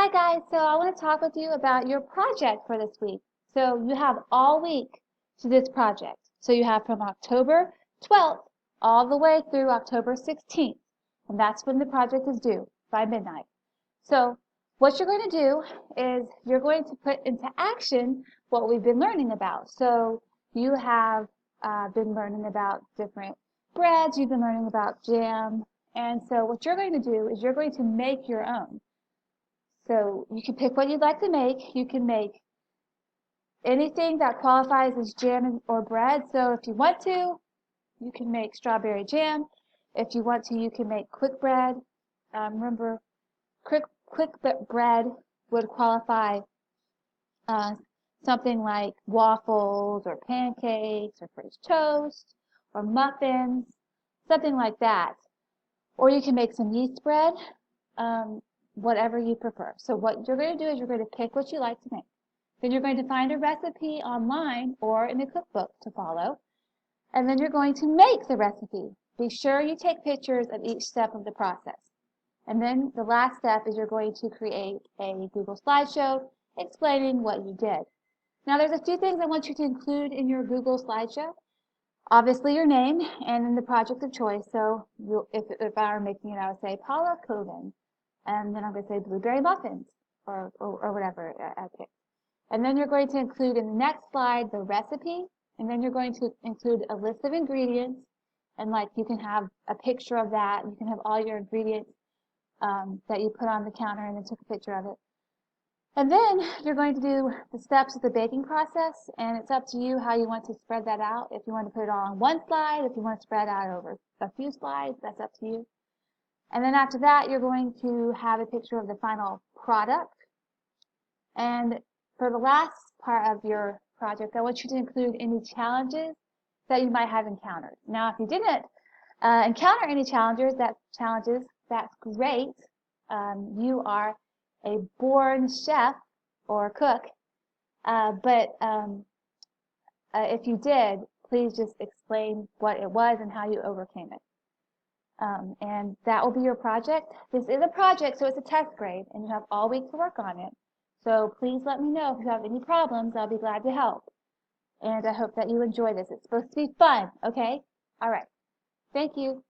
Hi guys, so I want to talk with you about your project for this week. So you have all week to this project. So you have from October 12th all the way through October 16th, and that's when the project is due, by midnight. So what you're going to do is you're going to put into action what we've been learning about. So you have been learning about different breads, you've been learning about jam, and so what you're going to do is you're going to make your own. So you can pick what you'd like to make. You can make anything that qualifies as jam or bread. So if you want to, you can make strawberry jam. If you want to, you can make quick bread. Remember, quick bread would qualify uh, something like waffles or pancakes or French toast or muffins, something like that. Or you can make some yeast bread, whatever you prefer. So what you're going to do is you're going to pick what you like to make. Then you're going to find a recipe online or in a cookbook to follow. And then you're going to make the recipe. Be sure you take pictures of each step of the process. And then the last step is you're going to create a Google slideshow explaining what you did. Now there's a few things I want you to include in your Google slideshow. Obviously your name and then the project of choice. So if I were making it, I would say Paula Coven. And then I'm going to say blueberry muffins or whatever I picked. And then you're going to include in the next slide the recipe. And then you're going to include a list of ingredients. And like you can have a picture of that. You can have all your ingredients that you put on the counter and then took a picture of it. And then you're going to do the steps of the baking process, and it's up to you how you want to spread that out. If you want to put it all on one slide, if you want to spread out over a few slides, that's up to you. And then after that, you're going to have a picture of the final product. And for the last part of your project, I want you to include any challenges that you might have encountered. Now, if you didn't encounter any challenges, that's great. You are a born chef or cook, but if you did, please just explain what it was and how you overcame it. And that will be your project. This is a project, so it's a test grade, and you have all week to work on it. So please let me know if you have any problems. I'll be glad to help. And I hope that you enjoy this. It's supposed to be fun, okay? All right. Thank you.